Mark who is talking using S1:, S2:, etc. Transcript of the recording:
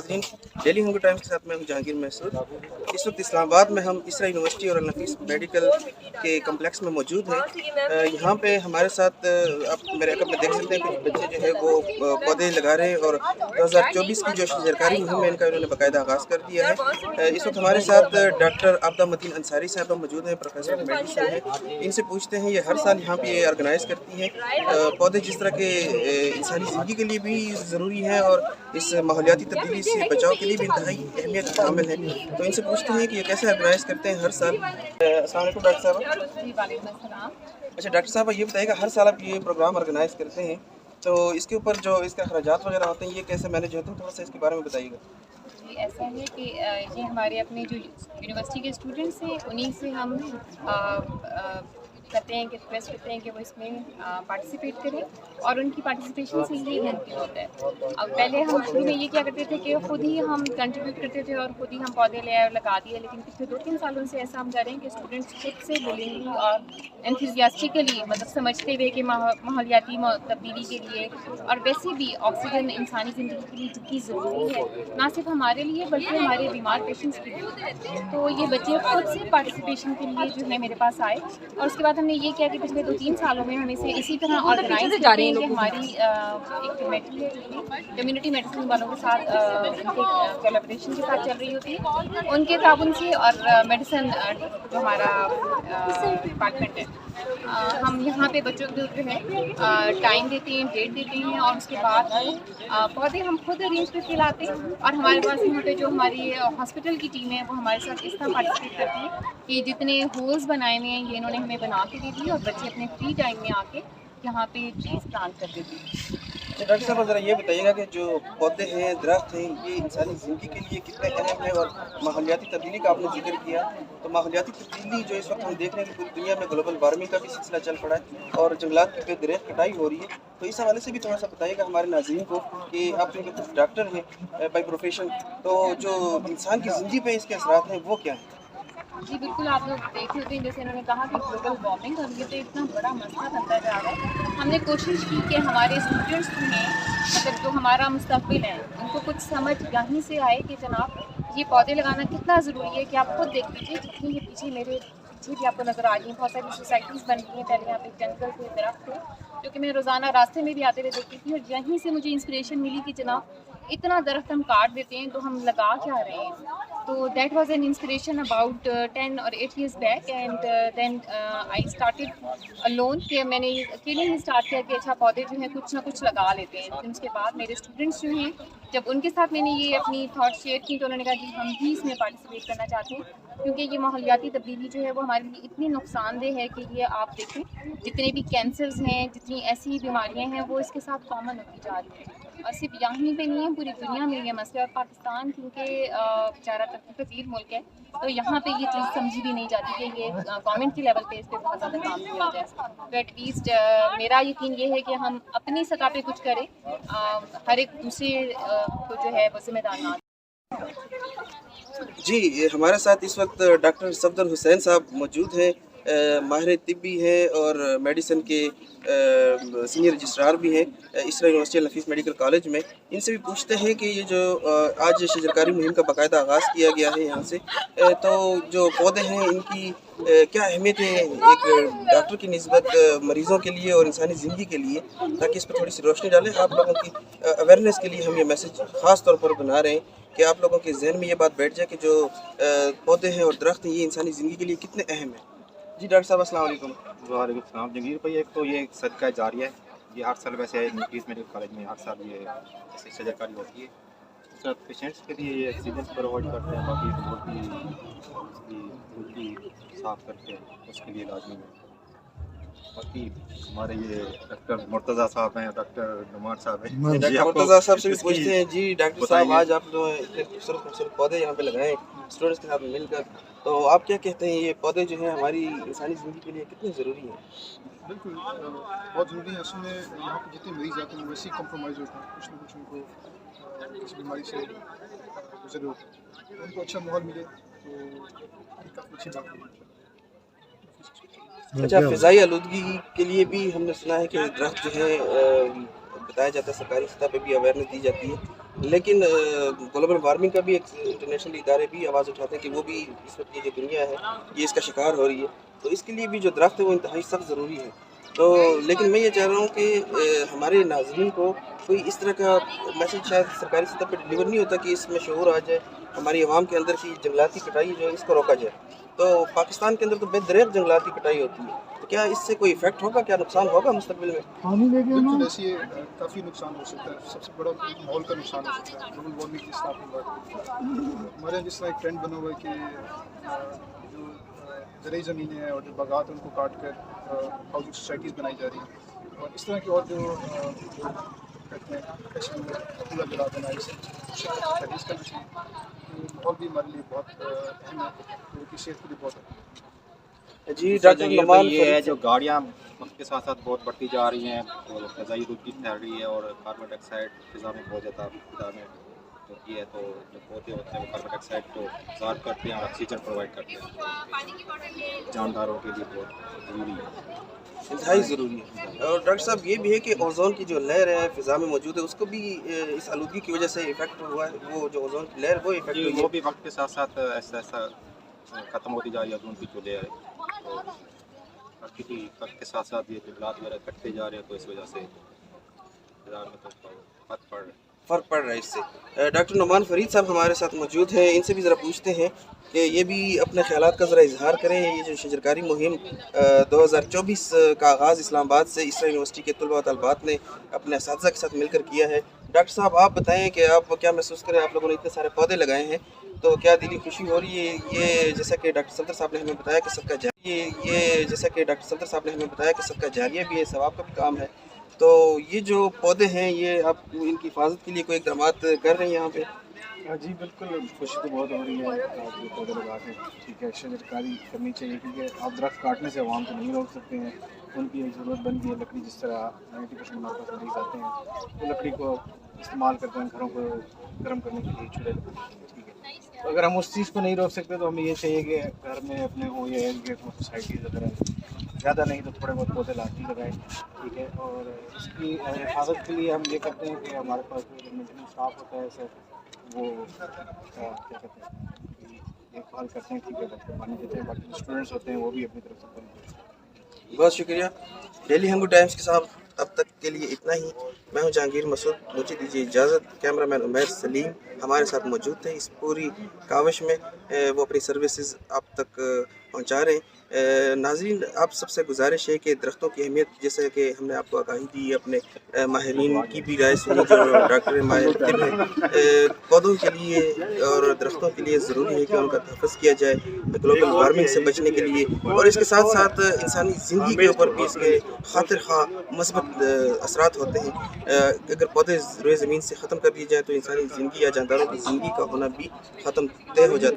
S1: नाज़रीन, daily hunger times के साथ मैं हूं जहांगीर महसूद। इस वक्त इस्लामाबाद में हम इसरा यूनिवर्सिटी और अल-नफीस मेडिकल के कम्प्लेक्स में मौजूद हैं। यहाँ पे हमारे साथ आप मेरे अकब में देख सकते हैं कुछ बच्चे जो है वो पौधे लगा रहे हैं और 2024 की जो सरकारी मुहिम है इनका इन्होंने बाकायदा आगाज़ कर दिया है। इस वक्त हमारे साथ डॉक्टर आबदा मतीन अंसारी साहब मौजूद हैं, प्रोफेसर मेडिसिन हैं। इनसे पूछते हैं, ये हर साल यहाँ पे ये ऑर्गेनाइज़ करती हैं पौधे जिस तरह के इंसानी ज़िंदगी के लिए भी ज़रूरी है और इस माहौलियाती तब्दीली से बचाव के लिए भी इंतहाई अहमियत शामिल है। तो इनसे पूछते हैं कि ये कैसे ऑर्गेनाइज़ करते हैं हर साल। अस्सलाम वालेकुम डॉक्टर साहब। अच्छा डॉक्टर साहब, ये बताइएगा हर साल आप ये प्रोग्राम ऑर्गेनाइज़ करते हैं तो इसके ऊपर जो इसके अखराजात वगैरह होते हैं ये कैसे मैनेज होते हैं, थोड़ा सा इसके बारे में बताइएगा।
S2: जी, ऐसा है कि ये हमारे अपने जो यूनिवर्सिटी के स्टूडेंट्स हैं उन्हीं से हम करते हैं कि रिक्वेस्ट करते हैं कि वो इसमें पार्टिसिपेट करें और उनकी पार्टिसिपेशन से ही मुमकिन होता है। अब पहले हम शुरू में ये क्या करते थे कि ख़ुद ही हम कंट्रीब्यूट करते थे और ख़ुद ही हम पौधे ले आए और लगा दिए, लेकिन पिछले 2-3 सालों से ऐसा हम कर रहे हैं कि स्टूडेंट्स खुद से विलिंगली और एंथुसियास्टिकली मतलब समझते हुए कि माहौलियाती तब्दीली के लिए और वैसे भी ऑक्सीजन इंसानी ज़िंदगी के लिए जितनी ज़रूरी है, ना सिर्फ हमारे लिए बल्कि हमारे बीमार पेशेंट्स के लिए। तो ये बच्चे खुद से पार्टिसिपेशन के लिए जो है मेरे पास आए और उसके बाद हमने ये किया कि पिछले 2-3 सालों में हम इसे इसी तरह ऑर्गेनाइज कर रहे हैं कि हमारी एक कमेटी है जो कम्युनिटी मेडिसिन वालों के साथ उनके कोलैबोरेशन के साथ चल रही होती है, उनके ताबन से और मेडिसिन जो हमारा डिपार्टमेंट है हम यहाँ पे बच्चों को जो है टाइम देते हैं, डेट देते हैं और उसके बाद पौधे हम खुद अरेंज करके लाते हैं और हमारे पास यहाँ पे जो हमारी हॉस्पिटल की टीम है वो हमारे साथ इस तरह पार्टिसिपेट करती है कि जितने होल्स बनाए हुए हैं ये इन्होंने हमें बना के दे दिए और बच्चे अपने फ्री टाइम में आके यहाँ पे ट्रीज प्लांट कर देते हैं।
S1: तो डॉक्टर साहब ज़रा ये बताइएगा कि जो पौधे हैं, दरख्त हैं, ये इंसानी ज़िंदगी के लिए कितने अहम है और माहौलियाती तब्दीली का आपने जिक्र किया, तो माहौलियाती तब्दीली जो इस वक्त हम देख रहे हैं कि पूरी दुनिया में ग्लोबल वार्मिंग का भी सिलसिला चल पड़ा है और जंगलात की बेदरेक कटाई हो रही है, तो इस हवाले से भी थोड़ा सा बताइएगा हमारे नाज़रीन को कि आप क्योंकि खुद डॉक्टर हैं बाई प्रोफेशन, तो जो इंसान की ज़िंदगी पे इसके असरात हैं वो क्या हैं?
S2: जी बिल्कुल, आप लोग देख रहे थे जैसे इन्होंने कहा कि ग्लोबल वार्मिंग और ये तो इतना बड़ा मसला बनता जा रहा है। हमने कोशिश की कि हमारे स्टूडेंट्स जो हैं मतलब जो हमारा मुस्तकबिल है उनको कुछ समझ यहीं से आए कि जनाब ये पौधे लगाना कितना ज़रूरी है कि आप खुद देख लीजिए जितनी ये पीछे मेरे पीछे भी आपको नज़र आ रही हैं बहुत सारी सोसाइटीज़ बन रही हैं। पहले यहाँ पे जंगल थे, दरख्त थे जो कि मैं रोज़ाना रास्ते में भी आते हुए देखती थी और यहीं से मुझे इंस्पिरेशन मिली कि जनाब इतना दरख्त हम काट देते हैं तो हम लगा क्या रहे हैं। तो that was an inspiration about 10 और 8 years back and then I started alone कि मैंने अकेले ही स्टार्ट किया कि अच्छा पौधे जो हैं कुछ ना कुछ लगा लेते हैं। फिर उसके बाद मेरे स्टूडेंट्स जो हैं जब उनके साथ मैंने ये अपनी थॉट शेयर की तो उन्होंने कहा कि हम भी इसमें पार्टिसिपेट करना चाहते हैं क्योंकि ये माहौलियाती तब्दीली जो है वो हमारे लिए इतनी नुकसानदेह है कि ये आप देखें जितने भी कैंसर्स हैं, जितनी ऐसी बीमारियाँ हैं वो इसके साथ कॉमन होती जा रही हैं और सिर्फ यहीं पे नहीं है पूरी दुनिया में ये मसला। और पाकिस्तान क्योंकि बेचारा तरक्की पजीर मुल्क है तो यहाँ पे ये चीज़ समझी भी नहीं जाती कि ये गवर्नमेंट के लेवल पे इस पर बहुत ज़्यादा काम किया जाए। तो एटलीस्ट मेरा यकीन ये है कि हम अपनी सतह पे कुछ करें, हर एक दूसरे को जो है वो जिम्मेदार ना।
S1: जी, हमारे साथ इस वक्त डॉक्टर सफदर हुसैन साहब मौजूद हैं, माहिर तिब्बी हैं और मेडिसिन के सीनियर रजिस्ट्रार भी हैं इसरा यूनिवर्सिटी अल-नफीस मेडिकल कॉलेज में। इनसे भी पूछते हैं कि ये जो आज शजरकारी मुहिम का बाकायदा आगाज़ किया गया है यहाँ से, तो जो पौधे हैं इनकी क्या अहमियत है एक डॉक्टर की निस्बत मरीज़ों के लिए और इंसानी ज़िंदगी के लिए, ताकि इस पर थोड़ी सी रोशनी डालें। आप लोगों की अवेयरनेस के लिए हम ये मैसेज ख़ास तौर पर बना रहे हैं कि आप लोगों के जहन में ये बात बैठ जाए कि जो पौधे हैं और दरख्त हैं ये इंसानी ज़िंदगी के लिए कितने अहम हैं। जी डॉक्टर साहब अस्सलाम वालेकुम।
S3: वालेकुम सलाम जंगीर भाई, एक तो ये एक सदका जारिया है, ये हर साल वैसे नफीस मेडिकल कॉलेज में हर साल ये ऐसे शजरकारी होती है। उसका पेशेंट्स के लिए ये ऑक्सीजन प्रोवाइड करते हैं, बाकी उसकी साफ करके उसके लिए लाजमी है। बाकी हमारे ये डॉक्टर मुर्तज़ा साहब हैं, डॉक्टर नुमान साहब हैं,
S1: डॉक्टर मुर्तज़ा साहब से भी पूछते हैं। जी डॉक्टर साहब, आज आप जो इतने खूबसूरत पौधे यहाँ पे लगाए स्टूडेंट्स के साथ मिलकर, तो आप क्या कहते हैं ये पौधे जो हैं हमारी इंसानी ज़िंदगी के लिए कितने ज़रूरी हैं?
S4: बिल्कुल बहुत ज़रूरी है। असल में यहाँ पे जितने मरीज़ आते हैं वैसे ही कम्प्रोमाइज़ होते हैं, कुछ ना कुछ उनको किसी बीमारी से गुजरे होते हैं, उनको अच्छा माहौल मिले तो काफ़ी अच्छी बात है।
S1: अच्छा, फ़िज़ाई आलूदगी के लिए भी हमने सुना है कि दरख्त जो है बताया जाता है, सरकारी सतह पे भी अवेयरनेस दी जाती है, لیکن گلوبل وارمنگ کا بھی ایک انٹرنیشنل ادارے بھی آواز اٹھاتے ہیں کہ وہ بھی اس وقت یہ جو دنیا ہے یہ اس کا شکار ہو رہی ہے، تو اس کے لیے بھی جو درخت ہے وہ انتہائی سخت ضروری ہے۔ تو لیکن میں یہ چاہ رہا ہوں کہ ہمارے ناظرین کو کوئی اس طرح کا میسج شاید سرکاری سطح پہ ڈلیور نہیں ہوتا کہ اس میں شعور آ جائے، ہماری عوام کے اندر کی جنگلاتی کٹائی جو ہے اس کو روکا جائے۔ تو پاکستان کے اندر تو بے دریغ جنگلاتی کٹائی ہوتی ہے، تو کیا اس سے کوئی ایفیکٹ ہوگا، کیا نقصان ہوگا مستقبل میں؟
S4: بالکل ایسی کافی نقصان ہو سکتا ہے، سب سے بڑا ماحول کا نقصان ہو سکتا ہے، گلوبل وارمنگ جس طرح آپ نے بات کی۔ ہمارے یہاں جس طرح ایک ٹرینڈ بنا ہوا ہے کہ جو زرعی زمینیں ہیں اور جو باغات ہیں ان کو کاٹ کر ہاؤسنگ سوسائٹیز بنائی جا رہی ہیں، اور اس طرح کی اور جو کہتے ہیں ایسی کوڑا جلا دینا، اس کا بھی ماحول بھی ہمارے لیے بہت اہم ہے، لوگوں کی صحت کے لیے بہت اہم ہے۔
S1: جی ڈاکٹر
S3: جہانگیر
S1: نعمان
S3: بھائی، یہ ہے
S1: فرید
S3: جو
S1: صاحب۔
S3: گاڑیاں وقت کے ساتھ ساتھ بہت بڑھتی جا رہی ہیں اور فضائی آلودگی پھیل رہی ہے اور کاربن ڈائی آکسائڈ فضا میں بہت زیادہ فضا میں ہوتی ہے، تو جو پودے ہوتے ہیں وہ کاربن ڈائی آکسائڈ کو ابزارب کرتے ہیں اور آکسیجن پرووائڈ کرتے ہیں، جانداروں کے لیے بہت ضروری ہے۔
S1: انتہائی ضروری ہے، اور ڈاکٹر صاحب یہ بھی ہے کہ اوزون کی جو لیئر ہے فضا میں موجود ہے اس کو بھی اس آلودگی کی وجہ سے افیکٹ ہوا ہے، وہ جو اوزون کی لیئر وہ افیکٹ
S3: جی
S1: ہوئی
S3: وہ
S1: ہے۔
S3: بھی وقت کے ساتھ ساتھ ایسا ایسا ختم ہوتی جا رہی ہے اوزون کی جو لیئر ہے، تو کیونکہ وقت کے ساتھ ساتھ یہ جنگلات وغیرہ کٹتے جا رہے ہیں تو اس وجہ سے فضا میں تو فرق پڑ رہا ہے۔
S1: فرق پڑ رہا ہے اس سے۔ ڈاکٹر نعمان فرید صاحب ہمارے ساتھ موجود ہیں، ان سے بھی ذرا پوچھتے ہیں کہ یہ بھی اپنے خیالات کا ذرا اظہار کریں۔ یہ جو شجرکاری مہم 2024 کا آغاز اسلام آباد سے اسرا یونیورسٹی کے طلباء و طالبات نے اپنے اساتذہ کے ساتھ مل کر کیا ہے، ڈاکٹر صاحب آپ بتائیں کہ آپ کیا محسوس کریں؟ آپ لوگوں نے اتنے سارے پودے لگائے ہیں تو کیا دلی خوشی ہو رہی ہے؟ یہ جیسا کہ ڈاکٹر صفدر صاحب نے ہمیں بتایا کہ سب کا جاریہ بھی ہے، ثواب کا بھی کام ہے، تو یہ جو پودے ہیں یہ آپ ان کی حفاظت کے لیے کوئی اقدامات کر رہے ہیں یہاں پہ؟
S5: جی بالکل، خوشی تو بہت ہو رہی ہے، آپ جو پودے لگا کے ٹھیک ہے شجرکاری کرنی چاہیے، کیونکہ آپ درخت کاٹنے سے عوام کو نہیں روک سکتے ہیں، ان کی ایک ضرورت بنتی ہے لکڑی، جس طرح 90% ہمارے پاس مریض آتے ہیں تو لکڑی کو استعمال کرتے ہیں گھروں کو گرم کرنے کے لیے، چولہے لگانے کے لیے، ٹھیک ہے۔ تو اگر ہم اس چیز کو نہیں روک سکتے تو ہمیں یہ چاہیے کہ گھر میں اپنے ہوں یا ارد گرد سوسائٹیز وغیرہ زیادہ نہیں تو تھوڑے بہت پودے لاتی لگائیں، ٹھیک ہے۔ اور اس کی حفاظت کے لیے ہم یہ کرتے ہیں کہ ہمارے پاس جو مینٹیننس اسٹاف ہوتا ہے سر، وہ کیا کہتے ہیں دیکھ بھال کرتے ہیں، ٹھیک ہے، بچوں کو پانی دیتے ہیں، باقی اسٹوڈنٹس ہوتے ہیں وہ بھی اپنی طرف سے پانی دیتے ہیں۔
S1: بہت شکریہ ڈیلی ہنگو ٹائمز کے ساتھ اب تک کے لیے اتنا ہی۔ میں ہوں جہانگیر مسعود، مجھے دیجیے اجازت۔ کیمرہ مین عمیر سلیم ہمارے ساتھ موجود تھے اس پوری کاوش میں، وہ اپنی سروسز آپ تک پہنچا رہے ہیں۔ ناظرین آپ سب سے گزارش ہے کہ درختوں کی اہمیت، جیسے کہ ہم نے آپ کو آگاہی دی، اپنے ماہرین کی بھی رائے سنی جو ڈاکٹر ماہر طب ہیں، پودوں کے لیے اور درختوں کے لیے ضروری ہے کہ ان کا تحفظ کیا جائے گلوبل وارمنگ سے بچنے کے لیے، اور اس کے ساتھ ساتھ انسانی زندگی کے اوپر بھی اس کے خاطر خواہ مثبت اثرات ہوتے ہیں۔ اگر پودے روئے زمین سے ختم کر دیے جائیں تو انسانی زندگی یا جانداروں کی زندگی کا ہونا بھی ختم طے ہو جاتا ہے۔